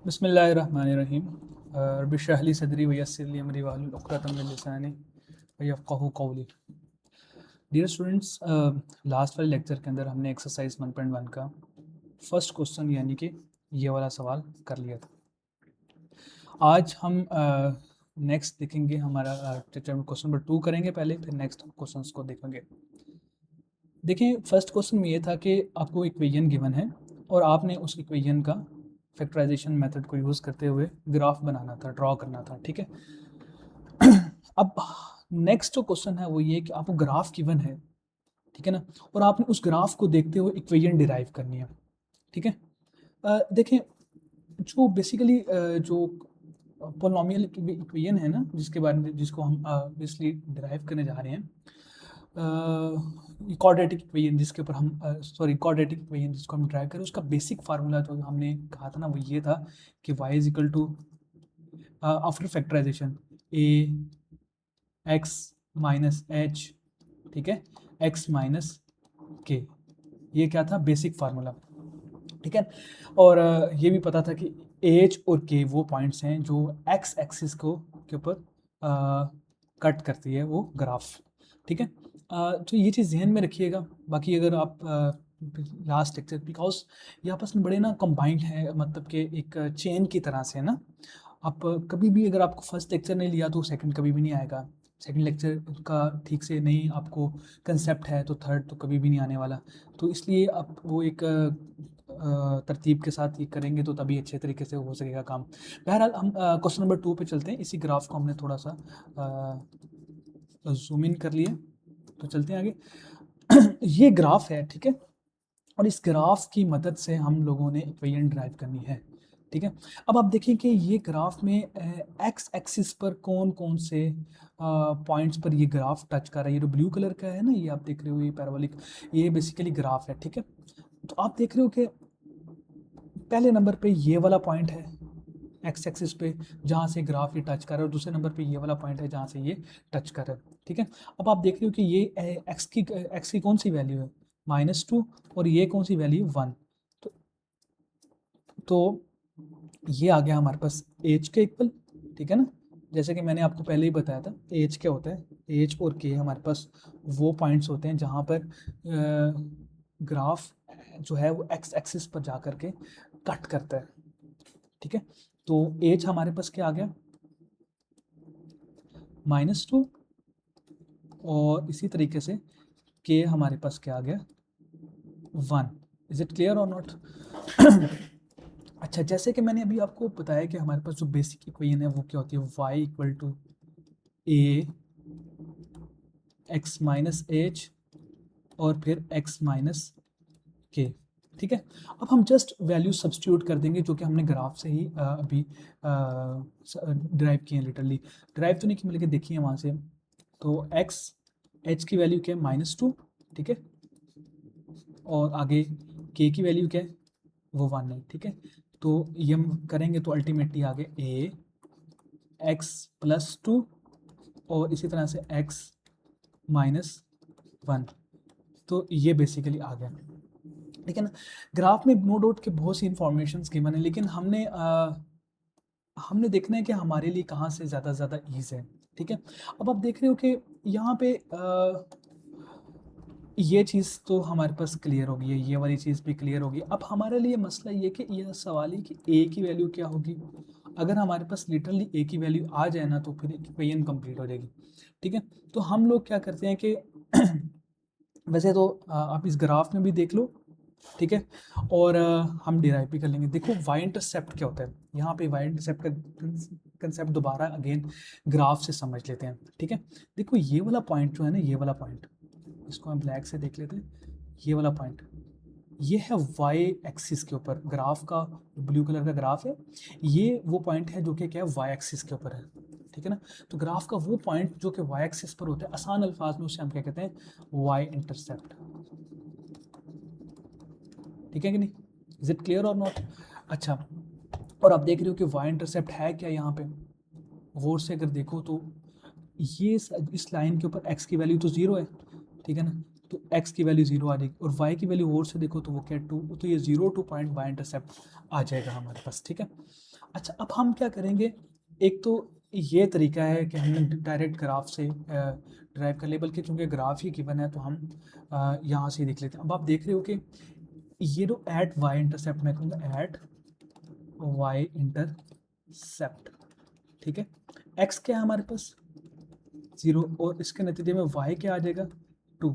बिस्मिल्लाहिर्रहमानिर्रहीम। रब्बि इश्रह ली सदरी वयस्सिर ली अमरी वाहलुल उक़दतम मिन लिसानी यफ़क़हू क़ौली। डियर स्टूडेंट्स, लास्ट वाले लेक्चर के अंदर हमने एक्सरसाइज 1.1 का फर्स्ट क्वेश्चन यानी कि ये वाला सवाल कर लिया था। आज हम नेक्स्ट देखेंगे हमारा क्वेश्चन नंबर 2 करेंगे पहले, फिर नेक्स्ट क्वेश्चंस को देखेंगे। देखिए, फर्स्ट क्वेश्चन में ये था कि आपको इक्वेशन गिवन है और आपने उस इक्वेशन का फैक्टराइजेशन मेथड को यूज़ करते हुए ग्राफ बनाना था, ड्रॉ करना था, ठीक है। अब नेक्स्ट जो क्वेश्चन है वो ये कि आपको ग्राफ गिवन है, ठीक है ना, और आपने उस ग्राफ को देखते हुए इक्वेशन डिराइव करनी है, ठीक है। देखें, जो बेसिकली जो पोलिनोमियल इक्वेशन है ना, जिसके बारे में जिसको हम बेसिकली डिराइव करने जा रहे हैं, क्वाड्रेटिक इक्वेशन जिसके ऊपर हम क्वाड्रेटिक इक्वेशन जिसको हम ड्राइव करें, उसका बेसिक फार्मूला जो हमने कहा था ना वो ये था कि y is equal to after factorisation a x माइनस h, ठीक है, x माइनस k। ये क्या था? बेसिक फार्मूला, ठीक है। और ये भी पता था कि h और k वो पॉइंट्स हैं जो x एक्सिस को के ऊपर कट करती है वो ग्राफ, ठीक है। तो ये चीज़ ध्यान में रखिएगा। बाकी अगर आप लास्ट लेक्चर, बिकॉज ये आपस में बड़े ना कंबाइंड है, मतलब कि एक चेन की तरह से है ना। आप कभी भी अगर आपको फर्स्ट लेक्चर नहीं लिया तो सेकंड कभी भी नहीं आएगा, सेकंड लेक्चर का ठीक से नहीं आपको कंसेप्ट है तो थर्ड तो कभी भी नहीं आने वाला। तो इसलिए आप वो एक तरतीब के साथ ये करेंगे तो तभी अच्छे तरीके से हो सकेगा काम। बहरहाल हम क्वेश्चन नंबर 2 पे चलते हैं। इसी ग्राफ को हमने थोड़ा सा जूम इन कर लिए, तो चलते हैं आगे। ये ग्राफ है, ठीक है, और इस ग्राफ की मदद से हम लोगों ने इक्वेशन ड्राइव करनी है, ठीक है। अब आप देखें कि ये ग्राफ में एक्स एक्सिस पर कौन कौन से पॉइंट्स पर ये ग्राफ टच कर रहा है। ये जो ब्लू कलर का है ना, ये आप देख रहे हो, ये पैराबोलिक, ये बेसिकली ग्राफ है, ठीक है। तो आप देख रहे हो कि पहले नंबर पे ये वाला पॉइंट है एक्स एक्सिस पे जहाँ से ग्राफ ये टच कर रहा है, और दूसरे नंबर पे ये वाला पॉइंट है जहाँ से ये टच कर रहा है, ठीक है। अब आप देख रहे हो कि ये एक्स की कौन सी वैल्यू है? -2, और ये कौन सी वैल्यू? 1। तो ये आ गया हमारे पास एज के इक्वल, ठीक है ना। जैसे कि मैंने आपको पहले ही बताया था, एज क्या होता है? एज और के हमारे पास वो पॉइंट्स होते हैं जहाँ पर ग्राफ जो है वो एक्स एक्सिस पर जा कर के कट करता है, ठीक है। तो एज हमारे पास क्या आ गया? -2, और इसी तरीके से के हमारे पास क्या आ गया? 1। इज इट क्लियर और नॉट? अच्छा, जैसे कि मैंने अभी आपको बताया कि हमारे पास जो बेसिक इक्वेशन है वो क्या होती है? y equal to A X minus H और फिर x माइनस के, ठीक है। अब हम जस्ट वैल्यू सब्स्टिट्यूट कर देंगे जो कि हमने ग्राफ से ही अभी ड्राइव किए हैं। लिटरली ड्राइव तो नहीं किए, लेकिन देखिए वहाँ से। तो h की वैल्यू क्या है? -2, ठीक है, और आगे k की वैल्यू क्या है? वो 1 है, ठीक है। तो ये हम करेंगे तो अल्टीमेटली आगे a x प्लस 2 और इसी तरह से x माइनस 1। तो ये बेसिकली आ गया, ठीक है ना। ग्राफ में नो डाउट के बहुत सी इंफॉर्मेशन गिवन है, लेकिन हमने देखना है कि हमारे लिए कहाँ से ज़्यादा ईज है, ठीक है। अब आप देख रहे हो कि यहाँ पे ये चीज़ तो हमारे पास क्लियर होगी, ये वाली चीज़ भी क्लियर होगी। अब हमारे लिए मसला ये कि यह सवाल है कि ए की वैल्यू क्या होगी। अगर हमारे पास लिटरली ए की वैल्यू आ जाए ना तो फिर इक्वेशन कंप्लीट हो जाएगी, ठीक है। तो हम लोग क्या करते हैं कि वैसे तो आप इस ग्राफ में भी देख लो, ठीक है, और हम डिराइव भी कर लेंगे। देखो वाई इंटरसेप्ट क्या होता है, यहाँ पे वाई इंटरसेप्ट का कंसेप्ट दोबारा अगेन ग्राफ से समझ लेते हैं, ठीक है। देखो ये वाला पॉइंट जो है ना, ये वाला पॉइंट, इसको हम ब्लैक से देख लेते हैं। ये वाला पॉइंट ये है वाई एक्सिस के ऊपर, ग्राफ का ब्लू कलर का ग्राफ है, ये वो पॉइंट है जो कि क्या है? वाई एक्सिस के ऊपर है, ठीक है ना। तो ग्राफ का वो पॉइंट जो कि वाई एक्सिस पर होता है, आसान अल्फाज में उसे हम क्या कहते हैं? वाई इंटरसेप्ट, ठीक है कि नहीं? इज इट क्लियर और नॉट? अच्छा, और आप देख रहे हो कि वाई इंटरसेप्ट है क्या यहाँ पे? गौर से अगर देखो तो ये इस लाइन के ऊपर x की वैल्यू तो 0 है, ठीक है ना। तो x की वैल्यू 0 आ जाएगी, और y की वैल्यू और से देखो तो वो क्या 2, तो ये 0 टू पॉइंट वाई इंटरसेप्ट आ जाएगा हमारे पास, ठीक है। अच्छा, अब हम क्या करेंगे, एक तो ये तरीका है कि हमने डायरेक्ट ग्राफ से ड्राइव कर ले, बल्कि चूंकि ग्राफ ही गिवन है तो हम यहाँ से देख लेते हैं। अब आप देख रहे हो कि ये जो एट वाई इंटरसेप्ट, मैं कहूँगा एट वाई इंटरसेप्ट, ठीक है। एक्स क्या है हमारे पास 0, और इसके नतीजे में वाई क्या आ जाएगा 2।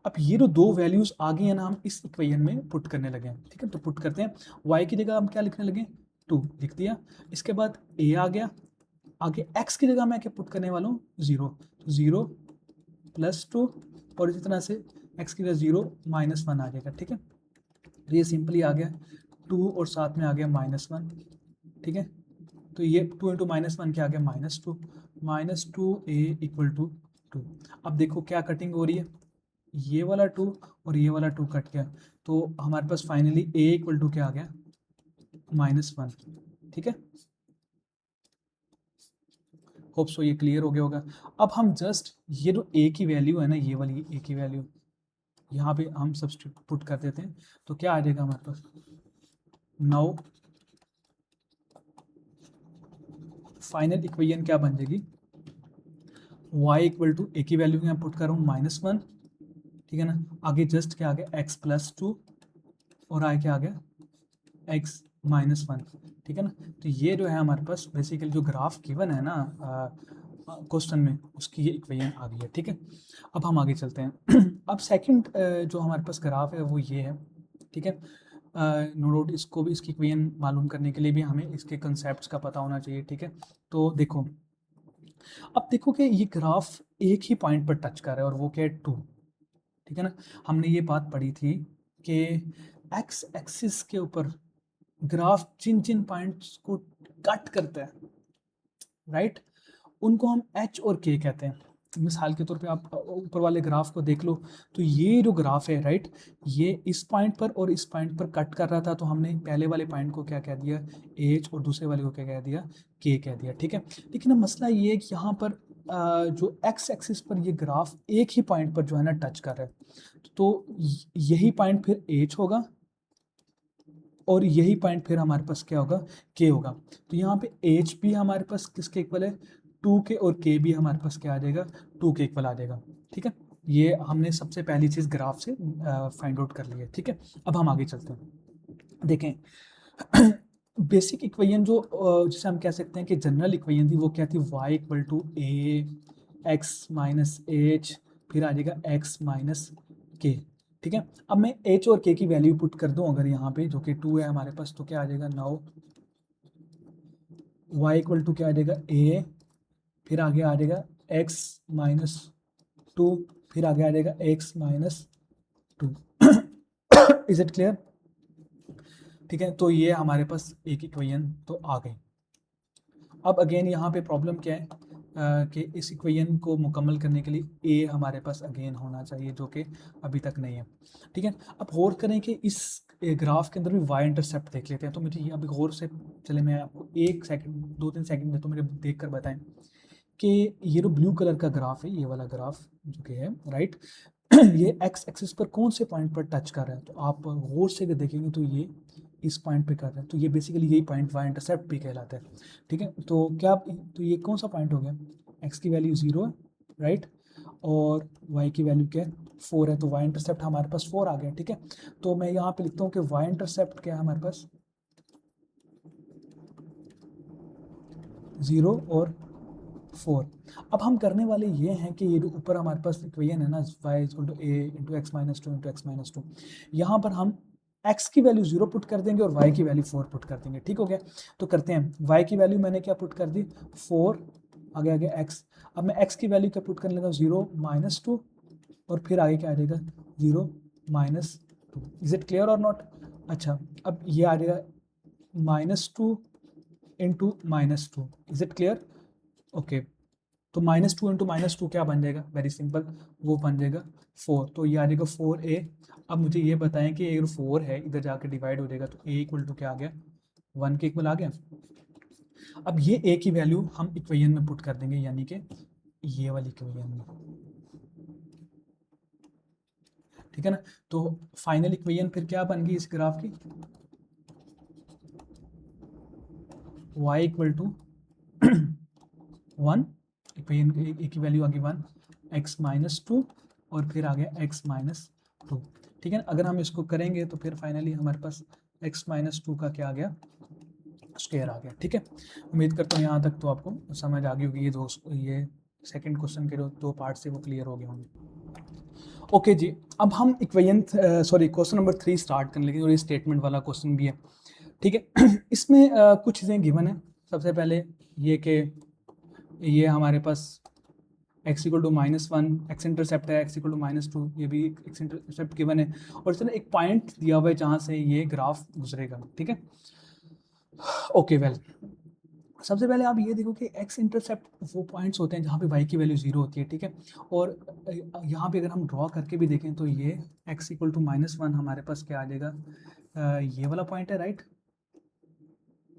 अब ये जो दो वैल्यूज आ गई है ना, हम इस इक्वेशन में पुट करने लगे हैं, ठीक है। तो पुट करते हैं, वाई की जगह हम क्या लिखने लगे 2 लिख दिया। इसके बाद ए आ गया, आगे x की जगह मैं क्या पुट करने वाला हूँ 0, तो 0 प्लस 2, और इसी तरह से x की जगह 0 माइनस 1 आ जाएगा, ठीक है। तो ये सिंपली आ गया 2 और साथ में आ गया -1, ठीक है। तो ये 2 इंटू -1 क्या आ गया -2, -2a इक्वल टू 2। अब देखो क्या कटिंग हो रही है, ये वाला 2 और ये वाला 2 कट गया, तो हमारे पास फाइनली a इक्वल टू क्या आ गया -1, ठीक है। होप सो ये क्लियर हो गया होगा। अब हम जस्ट ये जो a की वैल्यू है ना, ये वाली a की वैल्यू यहाँ पे हम सब्स्टिट्यूट पुट कर देते हैं, तो क्या आ जाएगा हमारे पास 9। फाइनल इक्वेशन क्या बन जाएगी, y इक्वल टू a की वैल्यू यहाँ पुट कर रहा हूँ -1, ठीक है ना। आगे जस्ट क्या आ गया x प्लस 2, और आगे क्या आ गया x -1, ठीक है ना। तो ये जो है हमारे पास बेसिकली जो ग्राफ गिवन है ना क्वेश्चन में, उसकी ये इक्वेशन आ गई है, ठीक है। अब हम आगे चलते हैं। अब सेकंड जो हमारे पास ग्राफ है वो ये है, ठीक है। नो डाउट इसको भी, इसकी इक्वेशन मालूम करने के लिए भी हमें इसके कंसेप्ट्स का पता होना चाहिए, ठीक है। तो देखो, अब देखो कि ये ग्राफ एक ही पॉइंट पर टच कर रहा है, और वो क्या है 2, ठीक है ना। हमने ये बात पढ़ी थी कि एक्स एक्सिस के ऊपर ग्राफ जिन जिन पॉइंट्स को कट करता है, राइट, उनको हम एच और के कहते हैं। मिसाल के तौर पे आप ऊपर वाले ग्राफ को देख लो, तो ये जो ग्राफ है, राइट, ये इस पॉइंट पर और इस पॉइंट पर कट कर रहा था, तो हमने पहले वाले पॉइंट को क्या कह दिया एच, और दूसरे वाले को क्या कह दिया के कह दिया, ठीक है। लेकिन अब मसला ये है कि यहाँ पर जो एक्स एक्सिस पर ये ग्राफ एक ही पॉइंट पर जो है ना टच कर रहा है, तो यही पॉइंट फिर एच होगा, और यही पॉइंट फिर हमारे पास क्या होगा के होगा। तो यहाँ पे एच भी हमारे पास किसके इक्वल है 2 के, और के भी हमारे पास क्या आ जाएगा 2 के इक्वल आ जाएगा, ठीक है। ये हमने सबसे पहली चीज़ ग्राफ से फाइंड आउट कर ली है, ठीक है। अब हम आगे चलते हैं, देखें। बेसिक इक्वेशन जो जिसे हम कह सकते हैं कि जनरल इक्वेशन थी, वो क्या थी y equal to A X minus H, फिर आ जाएगा x माइनस के, ठीक है। अब मैं h और k की वैल्यू पुट कर दूं अगर यहाँ पे, जो कि 2 है हमारे पास, तो क्या आ जाएगा 9, y इक्वल टू क्या आ जाएगा a, फिर आगे आ जाएगा x माइनस 2, फिर आगे आ जाएगा x minus 2। Is it clear, ठीक है। तो ये हमारे पास एक इक्वेशन तो आ गई। अब अगेन यहाँ पे प्रॉब्लम क्या है कि इस इक्वेशन को मुकम्मल करने के लिए ए हमारे पास अगेन होना चाहिए, जो कि अभी तक नहीं है, ठीक है। अब गौर करें कि इस ग्राफ के अंदर भी वाई इंटरसेप्ट देख लेते हैं। तो मुझे अभी गौर से, चले मैं आपको 1 सेकंड 2-3 सेकंड देता हूँ, मुझे देख कर बताएं कि ये जो ब्लू कलर का ग्राफ है, ये वाला ग्राफ जो कि है, राइट, ये एक्स एक्सिस पर कौन से पॉइंट पर टच कर रहा है। तो आप गौर से अगर देखेंगे तो ये इस पॉइंट पे कर रहा है, तो ये बेसिकली यही पॉइंट वाई इंटरसेप्ट भी कहलाता है, ठीक है। तो क्या, तो ये कौन सा पॉइंट हो गया, एक्स की वैल्यू 0 है, राइट, और वाई की वैल्यू क्या है 4 है, तो वाई इंटरसेप्ट हमारे पास 4 आ गया, ठीक है। तो मैं यहाँ पे लिखता हूँ कि वाई इंटरसेप्ट क्या है हमारे पास 0 और 4। अब हम करने वाले ये हैं कि ये जो ऊपर हमारे पास इक्वेशन है ना, y equal to A into X minus 2 into X minus 2, यहाँ पर हम x की वैल्यू 0 पुट कर देंगे और y की वैल्यू 4 पुट कर देंगे, ठीक हो गया। तो करते हैं, y की वैल्यू मैंने क्या पुट कर दी 4, आगे आगे x। अब मैं x की वैल्यू क्या पुट करने लगा 0 माइनस 2, और फिर आगे क्या आ जाएगा 0 माइनस 2। इज इट क्लियर और नॉट। अच्छा, अब ये आ जाएगा -2 into -2। Is it clear, okay. तो -2 इंटू -2 क्या बन जाएगा, वेरी सिंपल, वो बन जाएगा 4। तो ये आ जाएगा 4a। अब मुझे ये बताएं कि अगर 4 है इधर जाके डिवाइड हो जाएगा, तो a इक्वल टू क्या आ गया 1 के इक्वल आ गया। अब ये a की वैल्यू हम इक्वेशन में पुट कर देंगे, यानी कि ये वाली इक्वेशन में, ठीक है ना। तो फाइनल इक्वेशन फिर क्या बन गई इस ग्राफ की, y इक्वल टू 1, ए की वैल्यू आ गई 1, x माइनस 2 और फिर आ गया x माइनस 2। ठीक है ना, अगर हम इसको करेंगे तो फिर फाइनली हमारे पास x माइनस 2 का क्या आ गया, स्क्वायर आ गया। ठीक है, उम्मीद करता हूँ यहाँ तक तो आपको समझ आ गई होगी। ये सेकंड क्वेश्चन के जो 2 पार्ट्स थे वो क्लियर हो गए होंगे। ओके जी, अब हम इक्वेशन क्वेश्चन नंबर 3 स्टार्ट करने लगे और ये स्टेटमेंट वाला क्वेश्चन भी है। ठीक है, इसमें कुछ चीज़ें गिवन है। सबसे पहले ये कि ये हमारे पास x equal to -1 x intercept है, x इक्वल टू -2 ये भी x इंटरसेप्ट गिवन है, और इसमें एक पॉइंट दिया हुआ है जहाँ से ये ग्राफ गुजरेगा। ठीक है, ओके वेल, सबसे पहले आप ये देखो कि x इंटरसेप्ट वो पॉइंट्स होते हैं जहाँ पे y की वैल्यू 0 होती है। ठीक है, और यहाँ पे अगर हम ड्रॉ करके भी देखें तो ये x इक्वल टू -1 हमारे पास क्या आ जाएगा, ये वाला पॉइंट है, राइट।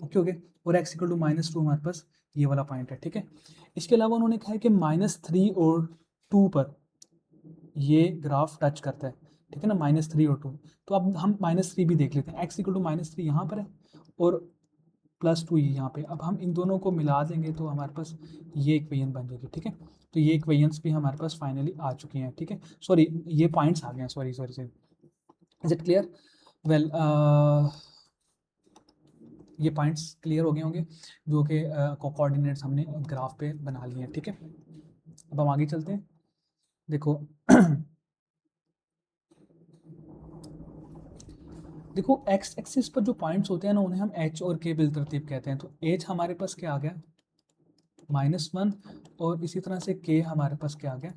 ओके ओके, और x इक्वल टू -2 हमारे पास ये वाला पॉइंट है। ठीक है, इसके अलावा उन्होंने कहा है कि -3 और 2 पर ये ग्राफ टच करता है। ठीक है ना, -3 और 2, तो अब हम -3 भी देख लेते हैं। x इक्वल टू -3 यहाँ पर है और +2 यहाँ पे। अब हम इन दोनों को मिला देंगे तो हमारे पास ये इक्वेशन बन जाएगी। ठीक है, तो ये इक्वेशंस भी हमारे पास फाइनली आ चुकी हैं। ठीक है, सॉरी ये पॉइंट्स आ गए हैं, sorry is it clear? Well, ये पॉइंट्स क्लियर हो गए होंगे जो कि कोऑर्डिनेट्स हमने ग्राफ पे बना लिए हैं। ठीक है, अब हम आगे चलते हैं। देखो देखो एक्स एक्सिस पर जो पॉइंट्स होते हैं ना उन्हें हम एच और के बिलतरतीब कहते हैं। तो एच हमारे पास क्या आ गया, -1, और इसी तरह से के हमारे पास क्या आ गया,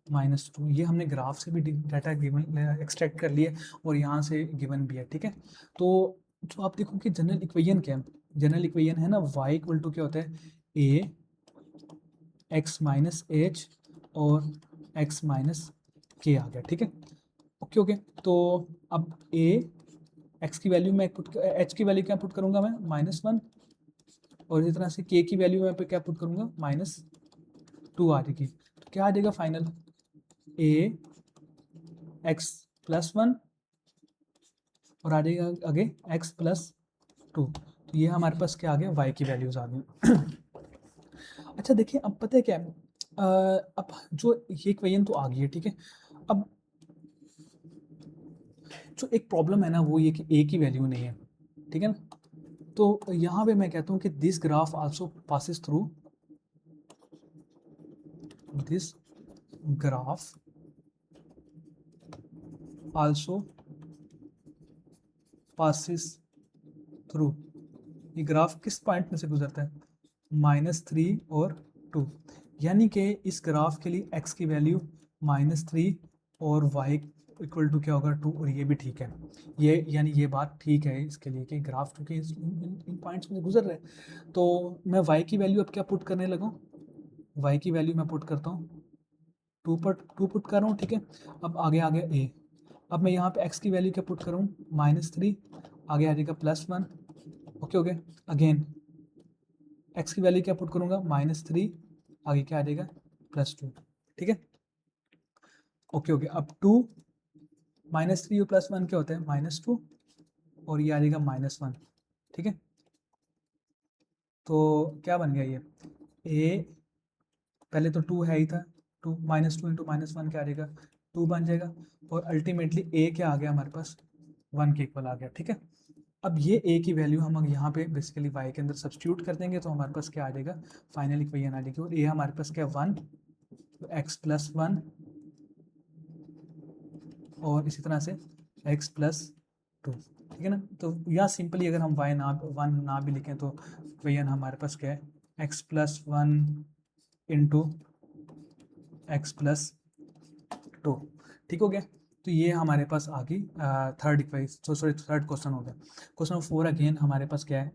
-2। ये हमने ग्राफ से भी डाटा गिवन एक्सट्रैक्ट कर लिए और यहाँ से गिवन भी है। ठीक है, तो जो आप देखो कि जनरल इक्वेशन क्या है, जनरल इक्वेशन है ना y इक्वल टू क्या होता है, a x माइनस एच और x माइनस के आ गया। ठीक है, ओके ओके, तो अब a x की वैल्यू में h की वैल्यू क्या पुट करूंगा मैं, -1, और इसी तरह से k की वैल्यू में क्या पुट करूंगा, -2 आ जाएगी। तो क्या आ जाएगा फाइनल, a x + 1 और आ जाएगा आगे x + 2। तो ये हमारे पास क्या आ गया, y की वैल्यूज आ गई। अच्छा देखिए, अब पता है क्या है, अब जो ये इक्वेशन तो आ गई है। ठीक है, अब जो एक प्रॉब्लम है ना वो ये कि a की वैल्यू नहीं है। ठीक है ना, तो यहाँ पे मैं कहता हूँ कि this graph also passes through, this graph also passes through. ये ग्राफ किस पॉइंट में से गुजरता है, -3 और 2, यानी कि इस ग्राफ के लिए x की वैल्यू -3 और y इक्वल टू क्या होगा, 2, और ये भी ठीक है। ये यानी ये बात ठीक है इसके लिए कि ग्राफ चूँकि इन पॉइंट्स में से गुजर रहे हैं। तो मैं y की वैल्यू अब क्या पुट करने लगा, y की वैल्यू मैं पुट करता हूँ 2 पुट कर रहा हूँ। ठीक है, अब आगे आ गया a। अब मैं यहाँ पे x की वैल्यू क्या पुट करूँ, -3, आगे आ जाएगा +1। ओके ओके, अगेन x की वैल्यू क्या पुट करूँगा, -3, आगे क्या आ जाएगा, +2। ठीक है, ओके ओके, अब 2 -3 और +1 क्या होता है, -2, और ये आ जाएगा -1। ठीक है, तो क्या बन गया ये, a पहले तो 2 है ही था, 2 -2 इंटू -1 क्या आ जाएगा, 2 बन जाएगा, और अल्टीमेटली a क्या आ गया हमारे पास, 1 के इक्वल आ गया। ठीक है, अब ये a की वैल्यू हम यहाँ पे बेसिकली y के अंदर सब्स्टिट्यूट कर देंगे तो हमारे पास क्या आ जाएगा, फाइनल इक्वेशन आ जाएगी, और a हमारे पास क्या 1, तो x + 1 और इसी तरह से x + 2। ठीक है ना, तो यहाँ सिंपली अगर हम y ना 1 ना भी लिखें तो इक्वेशन हमारे पास क्या है, x + 1 इंटू x + 2। ठीक हो गया, तो ये हमारे पास आ गई third equation, sorry third question हो गया। क्वेश्चन नंबर 4 अगेन हमारे पास क्या है,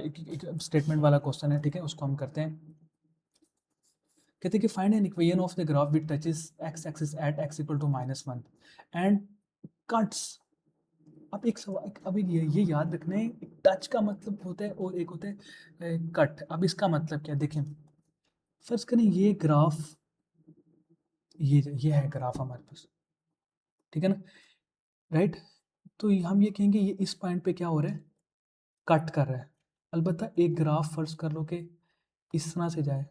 एक स्टेटमेंट वाला क्वेश्चन है। ठीक है, उसको हम करते हैं। कहते हैं कि find an equation of the graph which touches x axis at x equal to -1 and cuts. अब एक सवाल, अब ये याद रखना है, टच का मतलब होता है और एक होता है कट। अब इसका मतलब क्या, देखें फर्ज करें ये ग्राफ, ये है ग्राफ हमारे पास, ठीक है ना, राइट। तो हम ये कहेंगे ये इस पॉइंट पे क्या हो रहा है, कट कर रहा है। अलबत्ता एक ग्राफ फर्ज कर लो कि इस तरह से जाए,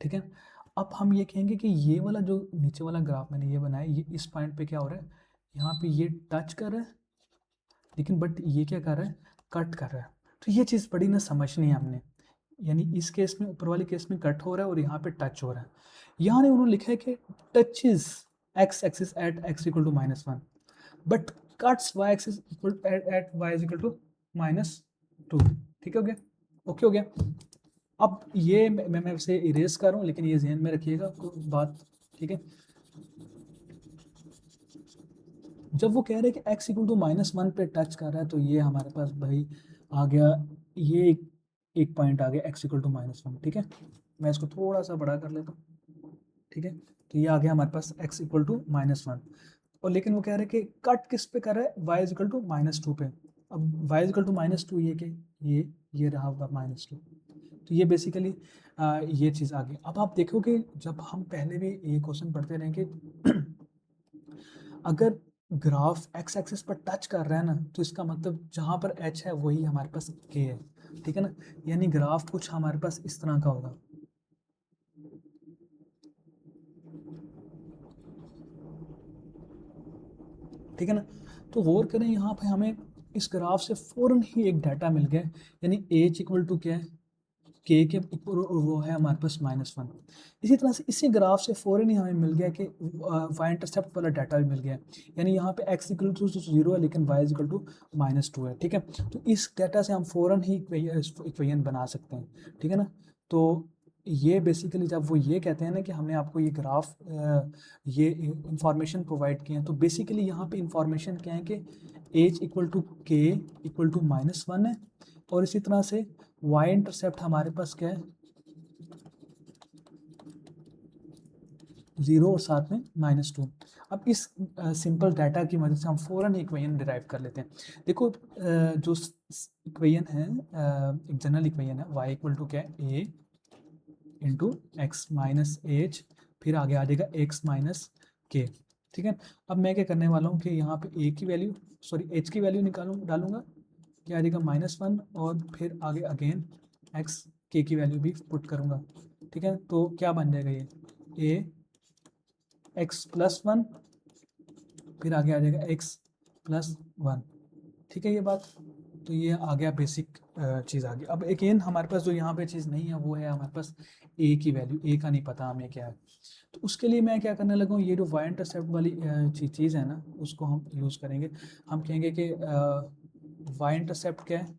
ठीक है। अब हम ये कहेंगे कि ये वाला जो नीचे वाला ग्राफ मैंने ये बनाया, ये इस पॉइंट पे क्या हो रहा है, यहाँ पे ये टच कर रहा है, लेकिन बट ये क्या कर रहा है, कट कर रहा है। तो ये चीज़ बड़ी ना समझनी है हमने, यानी इस केस में, ऊपर वाले केस में कट हो रहा है और यहाँ पे टच हो रहा है। यहाँ ने उन्होंने लिखा है कि touches X axis at X equal to -1 but cuts y axis equal at y is equal to -2। ठीक हो गया, ओके हो गया। अब ये मैं इसे इरेज कर रहा हूँ, लेकिन ये ध्यान में रखिएगा बात, ठीक है। जब वो कह रहे हैं कि x इक्वल टू -1 पे टच कर रहा है, तो ये हमारे पास भाई आ गया, ये एक पॉइंट आ गया x इक्वल टू -1, ठीक है। मैं इसको थोड़ा सा बड़ा कर लेता हूँ, ठीक है। तो ये आ गया हमारे पास x इक्वल टू -1, और लेकिन वो कह रहे हैं कि कट किस पे कर रहा है, y इक्वल टू -2 पे। अब y इक्वल टू -2 ये कि ये रहा होगा -2, तो ये बेसिकली ये चीज़ आ गई। अब आप देखोगे जब हम पहले भी ये क्वेश्चन पढ़ते रहेंगे, अगर ग्राफ x एक्सिस पर टच कर रहा है ना, तो इसका मतलब जहाँ पर h है वही हमारे पास k है, ठीक है ना। यानी ग्राफ कुछ हमारे पास इस तरह का होगा, ठीक है ना। तो गौर करें, यहाँ पे हमें इस ग्राफ से फ़ौरन ही एक डाटा मिल गया, यानी h इक्वल टू क्या है, k के इक्वल, वो है हमारे पास -1। इसी तरह से इसी ग्राफ से फ़ौरन ही हमें मिल गया कि y इंटरसेप्ट वाला डाटा भी मिल गया, यानी यहाँ पे x इक्वल टू 0 है लेकिन y इक्वल टू -2 है, ठीक है। तो इस डाटा से हम फ़ौरन ही इक्वेशन बना सकते हैं, ठीक है ना। तो ये बेसिकली जब वो ये कहते हैं ना कि हमने आपको ये ग्राफ ये इंफॉर्मेशन प्रोवाइड किए हैं, तो बेसिकली यहाँ पे इंफॉर्मेशन क्या है कि h equal to k equal to -1 है, और इसी तरह से y इंटरसेप्ट हमारे पास क्या है, 0 और साथ में -2। अब इस सिंपल डाटा की मदद से हम फ़ौरन इक्वेशन डिराइव कर लेते हैं। देखो जो इक्वेशन है, एक जनरल इक्वेशन है, y इक्वल टू क्या है, a into X minus H, फिर आगे आ जाएगा x माइनस के, ठीक है। अब मैं क्या करने वाला हूँ कि यहाँ पे a की वैल्यू, सॉरी h की वैल्यू डालूंगा, क्या आ जाएगा -1, और फिर आगे अगेन x k की वैल्यू भी पुट करूँगा, ठीक है। तो क्या बन जाएगा, ये a x प्लस 1, फिर आगे आ जाएगा x प्लस 1, ठीक है ये बात। तो ये आ गया बेसिक चीज़ आ गई। अब अगेन हमारे पास जो यहाँ पे चीज़ नहीं है वो है हमारे पास a की वैल्यू, a का नहीं पता हमें क्या है। तो उसके लिए मैं क्या करने लगा हूँ, ये जो y इंटरसेप्ट वाली चीज़ है ना, उसको हम यूज़ करेंगे। हम कहेंगे कि y इंटरसेप्ट क्या है,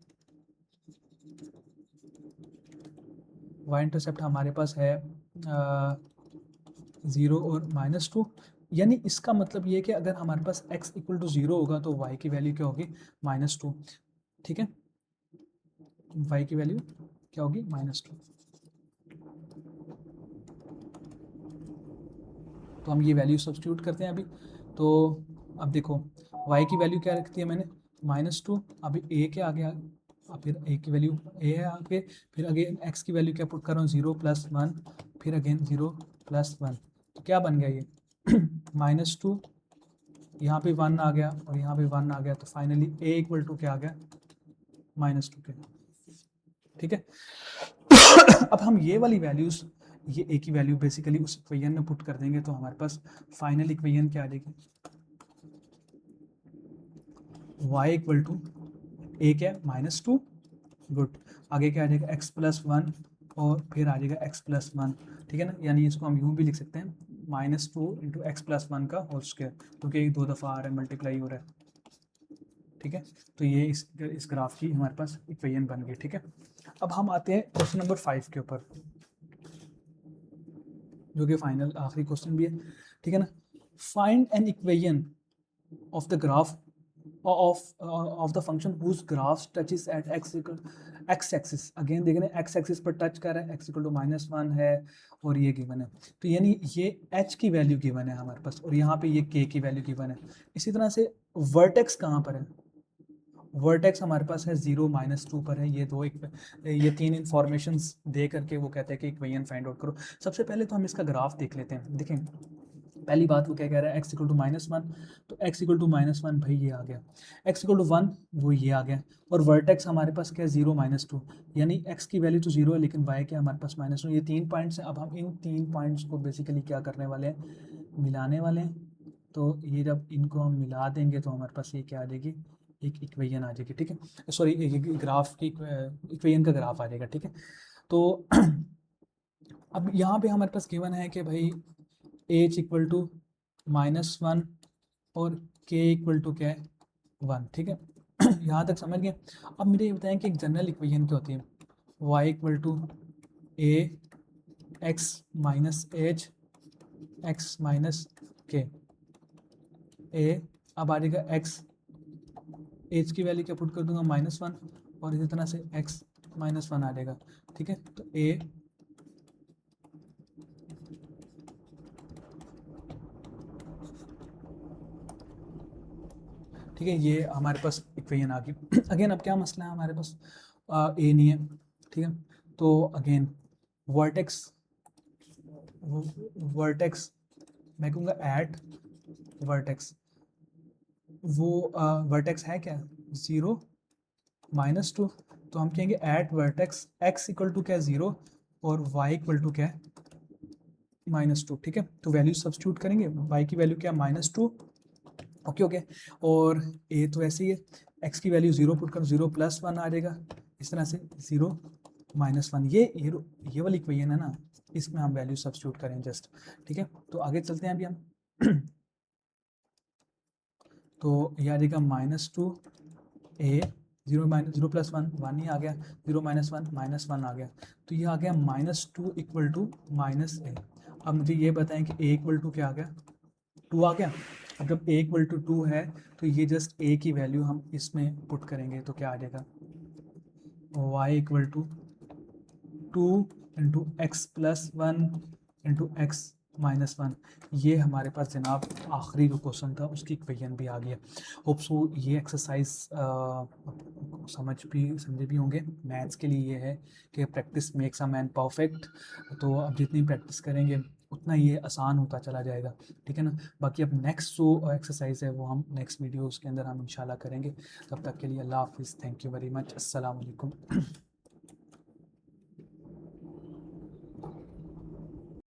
y इंटरसेप्ट हमारे पास है 0 और -2, यानी इसका मतलब ये कि अगर हमारे पास x इक्वल टू 0 होगा तो y की वैल्यू क्या होगी, -2, ठीक है। y की वैल्यू क्या होगी, -2। तो हम ये वैल्यू सब्स्टिट्यूट करते हैं अभी। तो अब देखो y की वैल्यू क्या रखती है मैंने, -2, अभी a के आगे अब फिर a की वैल्यू a है आगे, फिर अगेन x की वैल्यू क्या पुट कर रहा हूँ, 0 + 1, फिर अगेन 0 + 1, तो क्या बन गया ये -2, यहाँ पे 1 आ गया और यहाँ पे 1 आ गया, तो फाइनली a इक्वल टू क्या आ गया, -2 के, ठीक है। अब हम ये वाली वैल्यूज, ये a की वैल्यू बेसिकली उस इक्वेशन में पुट कर देंगे, तो हमारे पास फाइनल इक्वेशन क्या आ जाएगी, y इक्वल टू a क्या है, -2, गुड, आगे क्या आ जाएगा, x प्लस 1, और फिर आ जाएगा x प्लस 1, ठीक है ना। यानी इसको हम यूँ भी लिख सकते हैं, -2 इंटू एक्स प्लस 1 का होल स्क्वायर, क्योंकि 2 दफ़ा आ रहा है, मल्टीप्लाई हो रहा है, ठीक है। तो ये इस ग्राफ की हमारे पास इक्वेशन बन गई, ठीक है। अब हम आते हैं क्वेश्चन नंबर 5 के ऊपर, जो कि फाइनल आखिरी क्वेश्चन भी है, ठीक है ना। Find an equation of the graph of the function whose graph touches at x axis, again देख रहे हैं x एक्सिस पर टच कर रहा है, x इक्वल टू -1 है और ये गिवन है। तो यानी ये h की वैल्यू गिवन है हमारे पास, और यहाँ पे ये k की वैल्यू गिवन है। इसी तरह से वर्टेक्स कहाँ पर है, वर्टेक्स हमारे पास है 0 -2 पर है। ये तीन इंफॉर्मेशंस दे करके वो कहते हैं कि इक्वेशन फाइंड आउट करो। सबसे पहले तो हम इसका ग्राफ देख लेते हैं। देखें पहली बात वो क्या कह रहा है, x इक्वल टू -1, तो x इक्वल टू -1 भाई ये आ गया, x इक्वल टू 1 वो ये आ गया, और वर्टेक्स हमारे पास क्या है 0 -2, यानी x की वैल्यू तो 0 है लेकिन y क्या हमारे पास -2, ये 3 पॉइंट्स हैं। अब हम इन 3 पॉइंट्स को बेसिकली क्या करने वाले हैं, मिलाने वाले हैं। तो ये जब इनको हम मिला देंगे तो हमारे पास ये क्या आ जाएगी, एक इक्वेशन आ जाएगी, ठीक है, सॉरी एक ग्राफ की इक्वेशन का ग्राफ आ जाएगा, ठीक है। तो अब यहाँ पे हमारे पास गिवन है कि भाई एच इक्वल टू -1 और के इक्वल टू क्या है 1, ठीक है। यहाँ तक समझ गए। अब मुझे ये बताएं कि एक जनरल इक्वेशन क्या होती है, y equal to A X minus H X minus K A. अब आ जाएगा x, एच की वैल्यू क्या पुट कर दूंगा -1, और इसी तरह से x -1 आ जाएगा, ठीक है। तो a ठीक है, ये हमारे पास इक्वेशन आ गई। अगेन अब क्या मसला है हमारे पास, ए नहीं है, ठीक है। तो अगेन वर्टेक्स, वर्टेक्स मैं कहूँगा एट वर्टेक्स, वो वर्टेक्स है क्या 0 -2, तो हम कहेंगे at vertex x equal to क्या 0 और y इक्वल टू क्या -2, ठीक है। तो वैल्यू सब्स्टिट्यूट करेंगे, y की वैल्यू क्या -2, ओके ओके, और a तो ऐसे ही है, x की वैल्यू 0 पुट कर 0 + 1 आ जाएगा, इस तरह से 0 -1, ये वाली इक्वेशन है ना, इसमें हम वैल्यू सब्स्टिट्यूट करें जस्ट, ठीक है। तो आगे चलते हैं अभी हम। तो ये आ जाएगा -2 a 0 + 1 1 ही आ गया, 0 - 1 -1 आ गया, तो ये आ गया -2 इक्वल टू -a। अब मुझे ये बताएं कि a इक्वल टू क्या आ गया 2 आ गया। अब जब a इक्वल टू 2 है तो ये जस्ट a की वैल्यू हम इसमें पुट करेंगे तो क्या आ जाएगा, y equal to 2 into x plus 1 into x -1। ये हमारे पास जनाब आखिरी जो क्वेश्चन था उसकी इक्वेशन भी आ गया। होप सो ये एक्सरसाइज समझे भी होंगे। मैथ्स के लिए ये है कि practice makes a man perfect, तो अब जितनी प्रैक्टिस करेंगे उतना ये आसान होता चला जाएगा, ठीक है ना। बाकी अब नेक्स्ट जो एक्सरसाइज है वो हम नेक्स्ट वीडियोज़ के अंदर हम इंशाल्लाह करेंगे। तब तक के लिए अल्लाह हाफिज़, थैंक यू वेरी मच, अस्सलाम वालेकुम।